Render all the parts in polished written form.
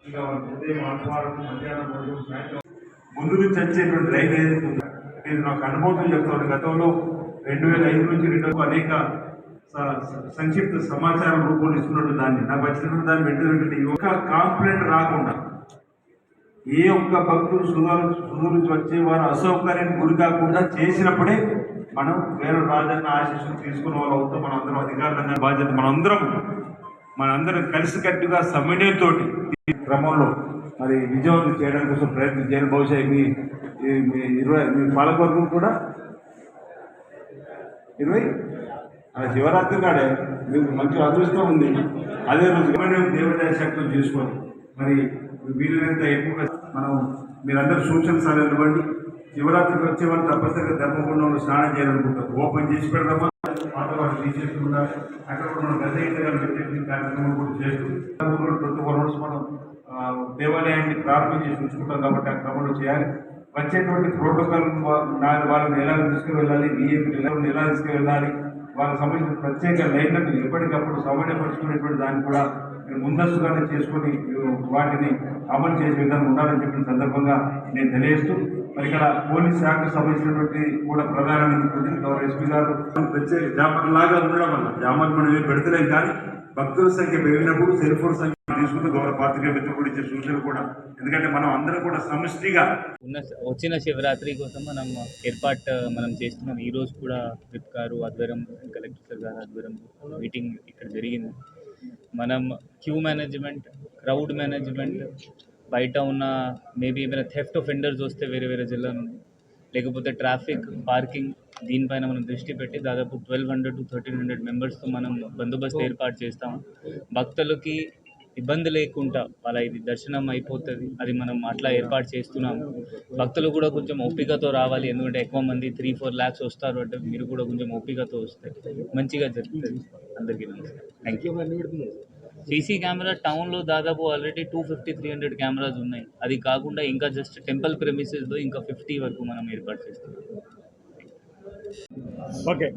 ఇక ఉదయం ఆహారం మధ్యాహ్నం భోజనం సాయంత్రం ముందు నుంచి వచ్చేటువంటి రైలు ఏదైతే ఉందో నేను నాకు అనుభవం చెప్తాను. గతంలో 2005 నుంచి 2000 అనేక సంక్షిప్త సమాచారం రూపొందిస్తున్నట్టు దాన్ని నాకు వచ్చినట్టు దాన్ని వెంటనే ఒక కాంప్లైంట్ రాకుండా ఏ ఒక్క భక్తులు సుదూరు నుంచి వచ్చే వారు అసౌకర్యానికి గురి కాకుండా చేసినప్పుడే మనం వేరే రాజన్న ఆశీస్సులు తీసుకున్న వాళ్ళు అవుతాం. మనందరం అధికారులంగా బాధ్యత మనందరం కలిసికట్టుగా సమన్వయంతో క్రమంలో మరి విజయవంతం చేయడం కోసం ప్రయత్నం చేయాలి. బహుశా మీ పాలకవర్గం కూడా 20 శివరాత్రి నాడే మీకు మంచి అదృష్టం ఉంది. అదే రోజు దేవదాయ శక్తులు చేసుకొని మరి వీలైనంత ఎక్కువగా మనం మీరందరూ సూచన సలహాలు ఇవ్వండి. శివరాత్రికి వచ్చే వాళ్ళు తప్పనిసరిగా ధర్మగుండంలో స్నానం చేయాలనుకుంటారు. ఓపెన్ చేసి పెడదామా, పాత వాళ్ళు తీసేసుకుంటా అక్కడ కూడా మనం గత పెట్టే కార్యక్రమం కూడా చేస్తూ 24 రోజు మనం దేవాలయాన్ని ప్రారంభించి ఉంచుకుంటాం కాబట్టి ఆ క్రమంలో చేయాలి. వచ్చేటువంటి ప్రోటోకాల్ వాళ్ళని ఎలా తీసుకువెళ్ళాలి, విఐపీలను ఎలా తీసుకువెళ్ళాలి, వాళ్ళకి సంబంధించిన ప్రత్యేక లైన్లను ఎప్పటికప్పుడు సమన్వయపరుచుకునేటువంటి దాన్ని కూడా ముందస్తుగానే చేసుకొని వాటిని అమలు చేసే విధానం ఉండాలని చెప్పిన సందర్భంగా నేను తెలియజేస్తూ మరి ఇక్కడ పోలీస్ శాఖకు సంబంధించినటువంటి కూడా ప్రధానమైనటువంటి గౌరవ ఎస్పీ గారు ప్రత్యేక జామర్ లాగా ఉండడం వల్ల జామర్ మనం ఏం పెడతలేం, కానీ భక్తుల సంఖ్య పెరిగినప్పుడు సెల్ ఫోన్ సంఖ్య తీసుకుంటూ గౌరవ పాత్రికేయ మిత్రులు ఇచ్చే సూచనలు కూడా, ఎందుకంటే మనం అందరం కూడా సమిష్టిగా వచ్చిన శివరాత్రి కోసం మనం చేస్తున్నాం. ఈ రోజు కూడా విప్ గారు ఆధ్వర్యం, కలెక్టర్ సార్ గారు ఆధ్వర్యం మీటింగ్ ఇక్కడ జరిగింది. మనం క్యూ మేనేజ్మెంట్, క్రౌడ్ మేనేజ్మెంట్, బయట ఉన్న మేబీ ఏమైనా థెఫ్ట్ ఆఫెండర్స్ వస్తే వేరే జిల్లా నుండి, లేకపోతే ట్రాఫిక్, పార్కింగ్, దీనిపైన మనం దృష్టి పెట్టి దాదాపు 1200 to 1300 మెంబర్స్తో మనం బందోబస్తు ఏర్పాటు చేస్తాం. భక్తులకి ఇబ్బంది లేకుండా వాళ్ళ ఇది దర్శనం అయిపోతుంది, అది మనం అట్లా ఏర్పాటు చేస్తున్నాము. భక్తులు కూడా కొంచెం ఓపికతో రావాలి, ఎందుకంటే ఎక్కువ మంది 3-4 lakhs వస్తారు అంటే మీరు కూడా కొంచెం ఓపికతో వస్తే మంచిగా జరుగుతుంది. అందరికీ నమస్కారం. Thank you. సీసీ కెమెరా టౌన్లో దాదాపు ఆల్రెడీ 250-300 కెమెరాస్ ఉన్నాయి. అది కాకుండా ఇంకా జస్ట్ టెంపుల్ ప్రెమిసెస్లో ఇంకా 50 వరకు మనం ఏర్పాటు చేస్తున్నాం. ఓకే,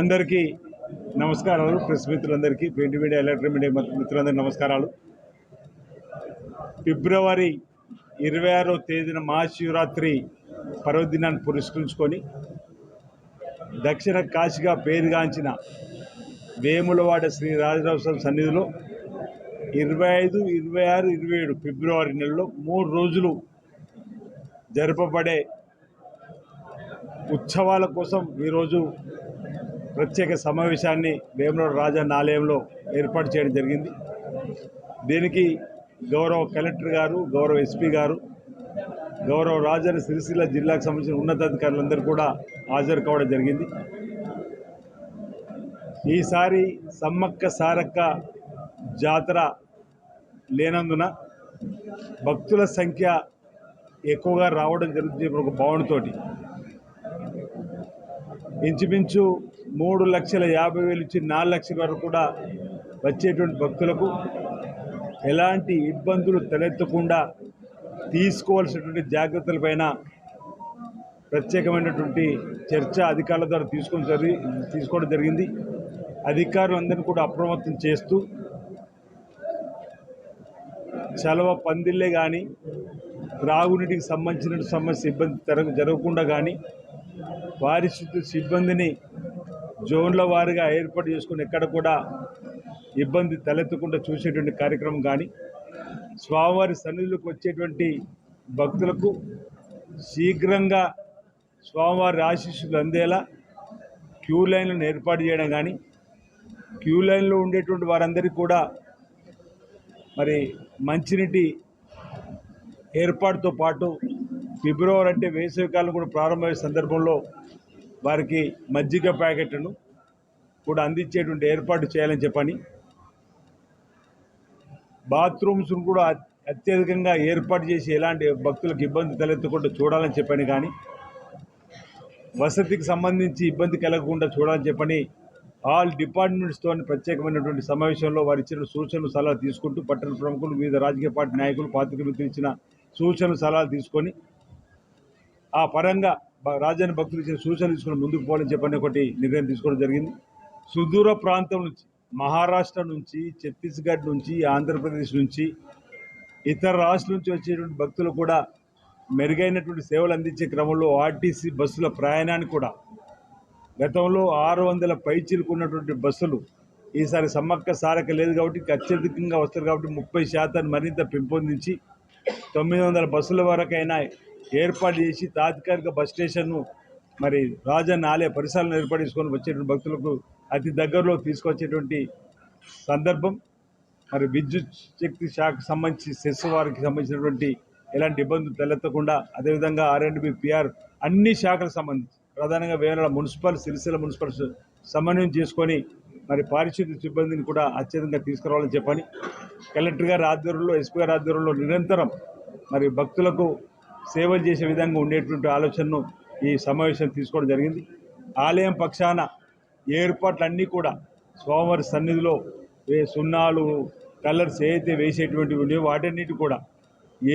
అందరికీ నమస్కారాలు. ప్రెస్ మిత్రులందరికీ, ప్రింట్ మీడియా, ఎలక్ట్రానిక్ మీడియా మిత్రులందరికీ నమస్కారాలు. ఫిబ్రవరి 26వ తేదీన మహాశివరాత్రి పర్వదినాన్ని పురస్కరించుకొని దక్షిణ కాశీగా పేరుగాంచిన వేములవాడ శ్రీ రాజరాజేశ్వర సన్నిధిలో 25, 26, 27 ఫిబ్రవరి నెలలో 3 రోజులు జరపబడే ఉత్సవాల కోసం ఈరోజు ప్రత్యేక సమావేశాన్ని వేములవాడ రాజన్న ఆలయంలో ఏర్పాటు చేయడం జరిగింది. దీనికి గౌరవ కలెక్టర్ గారు, గౌరవ ఎస్పీ గారు, గౌరవ రాజన్న సిరిసిల్ల జిల్లాకు సంబంధించిన ఉన్నతాధికారులందరూ కూడా హాజరు కావడం జరిగింది. ఈసారి సమ్మక్క సారక్క జాతర లేనందున భక్తుల సంఖ్య ఎక్కువగా రావడం జరుగుతుంది. ఒక భావనతో ఇంచుమించు 3,50,000 నుంచి 4 లక్షల వరకు కూడా వచ్చేటువంటి భక్తులకు ఎలాంటి ఇబ్బందులు తలెత్తకుండా తీసుకోవాల్సినటువంటి జాగ్రత్తలపైన ప్రత్యేకమైనటువంటి చర్చ అధికారుల ద్వారా తీసుకోవడం జరిగింది. అధికారులందరినీ కూడా అప్రమత్తం చేస్తూ చలవ పందిళ్ళే కానీ, త్రాగునీటికి సంబంధించిన సమస్య ఇబ్బంది జరగకుండా కానీ, పారిశుద్ధ్య సిబ్బందిని జోన్ల వారీగా ఏర్పాటు చేసుకుని ఎక్కడ కూడా ఇబ్బంది తలెత్తకుండా చూసేటువంటి కార్యక్రమం కానీ, స్వామివారి సన్నిధిలోకి వచ్చేటువంటి భక్తులకు శీఘ్రంగా స్వామివారి ఆశీస్సులు అందేలా క్యూ లైన్లను ఏర్పాటు చేయడం కానీ, క్యూ లైన్లో ఉండేటువంటి వారందరికీ కూడా మరి మంచినీటి ఏర్పాటుతో పాటు ఫిబ్రవరి అంటే వేసవికాలం కూడా ప్రారంభమయ్యే సందర్భంలో వారికి మజ్జిగ ప్యాకెట్లను కూడా అందించేటువంటి ఏర్పాటు చేయాలని చెప్పని, బాత్రూమ్స్ను కూడా అత్యధికంగా ఏర్పాటు చేసి ఎలాంటి భక్తులకు ఇబ్బంది తలెత్తకుండా చూడాలని చెప్పని, కానీ వసతికి సంబంధించి ఇబ్బంది కలగకుండా చూడాలని చెప్పని ఆల్ డిపార్ట్మెంట్స్తో ప్రత్యేకమైనటువంటి సమావేశంలో వారు ఇచ్చిన సూచనలు సలహాలు తీసుకుంటూ పట్టణ ప్రముఖులు, వివిధ రాజకీయ పార్టీ నాయకులు, పాత్రికేయ మిత్రులు ఇచ్చిన సూచనలు సలహాలు తీసుకొని ఆ పరంగా రాజధాని భక్తులు ఇచ్చిన సూచనలు తీసుకుని ముందుకు పోవాలని చెప్పని ఒకటి నిర్ణయం తీసుకోవడం జరిగింది. సుదూర ప్రాంతం నుంచి మహారాష్ట్ర నుంచి, ఛత్తీస్గఢ్ నుంచి, ఆంధ్రప్రదేశ్ నుంచి, ఇతర రాష్ట్రాల నుంచి వచ్చేటువంటి భక్తులు కూడా మెరుగైనటువంటి సేవలు అందించే క్రమంలో ఆర్టీసీ బస్సుల ప్రయాణాన్ని కూడా గతంలో 600 పైచీలకు ఉన్నటువంటి బస్సులు ఈసారి సమ్మక్క సారక లేదు కాబట్టి అత్యధికంగా వస్తారు కాబట్టి 30% మరింత పెంపొందించి 900 బస్సుల వరకైనా ఏర్పాటు చేసి తాత్కాలిక బస్ స్టేషన్ను మరి రాజన్న ఆలయ పరిసరాలను ఏర్పాటు చేసుకొని వచ్చేటువంటి భక్తులకు అతి దగ్గరలో తీసుకొచ్చేటువంటి సందర్భం. మరి విద్యుత్ శక్తి శాఖకు సంబంధించి సెస్ వారికి సంబంధించినటువంటి ఎలాంటి ఇబ్బందులు తలెత్తకుండా అదేవిధంగా R&B PR అన్ని శాఖలకు సంబంధించి ప్రధానంగా వేరే మున్సిపల్ సిరిసిల్ల మున్సిపల్ సమన్వయం చేసుకొని మరి పారిశుద్ధ్య సిబ్బందిని కూడా అత్యధికంగా తీసుకురావాలని చెప్పని కలెక్టర్ గారి ఆధ్వర్యంలో ఎస్పీ గారి ఆధ్వర్యంలో నిరంతరం మరి భక్తులకు సేవలు చేసే విధంగా ఉండేటువంటి ఆలోచనను ఈ సమావేశం తీసుకోవడం జరిగింది. ఆలయం పక్షాన ఏర్పాట్లన్నీ కూడా స్వామివారి సన్నిధిలో సున్నాలు కలర్స్ ఏదైతే వేసేటువంటివి ఉన్నాయో వాటన్నిటి కూడా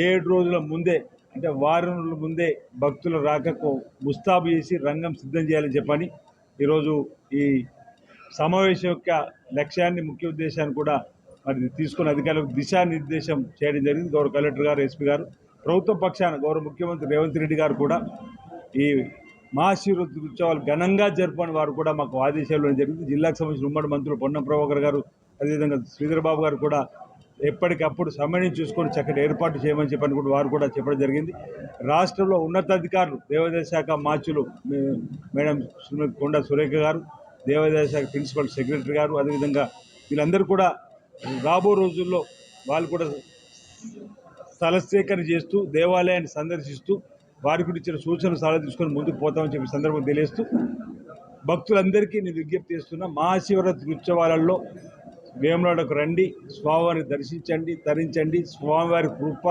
7 రోజుల ముందే అంటే వారం రోజుల ముందే భక్తుల రాకకు ముస్తాబు చేసి రంగం సిద్ధం చేయాలని చెప్పని ఈరోజు ఈ సమావేశం యొక్క లక్ష్యాన్ని ముఖ్య ఉద్దేశాన్ని కూడా మరి తీసుకుని అధికారులకు దిశానిర్దేశం చేయడం జరిగింది. గౌరవ కలెక్టర్ గారు, ఎస్పీ గారు, ప్రభుత్వ పక్షాన గౌరవ ముఖ్యమంత్రి రేవంత్ రెడ్డి గారు కూడా ఈ మహాశివరాత్రి ఉత్సవాలు ఘనంగా జరపని వారు కూడా మాకు ఆదేశాలు ఇవ్వడం జరిగింది. జిల్లాకు సంబంధించిన ఉమ్మడి మంత్రులు పొన్నం ప్రభాకర్ గారు అదేవిధంగా శ్రీధర్ బాబు గారు కూడా ఎప్పటికప్పుడు సమన్వయం చూసుకొని చక్కటి ఏర్పాటు చేయమని చెప్పని కూడా వారు కూడా చెప్పడం జరిగింది. రాష్ట్రంలో ఉన్నతాధికారులు దేవాదాయ శాఖ మార్చులు మేడం శ్రీమతి కొండ సురేఖ గారు, దేవాదాయ శాఖ ప్రిన్సిపల్ సెక్రటరీ గారు, అదేవిధంగా వీళ్ళందరూ కూడా రాబో రోజుల్లో వాళ్ళు కూడా స్థల సేకరణ చేస్తూ దేవాలయాన్ని సందర్శిస్తూ వారి గురించి ఇచ్చిన సూచనలు సలహా తీసుకొని ముందుకు పోతామని చెప్పి సందర్భం తెలియజేస్తూ భక్తులందరికీ నేను విజ్ఞప్తి చేస్తున్నా, మహాశివరాత్రి ఉత్సవాలలో వేములవాడకు రండి, స్వామివారిని దర్శించండి, తరించండి, స్వామివారి కృప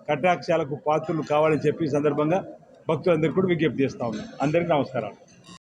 కటాక్షాలకు పాత్రలు కావాలని చెప్పి సందర్భంగా భక్తులందరికీ కూడా విజ్ఞప్తి చేస్తా ఉన్నాను. అందరికీ నమస్కారాలు.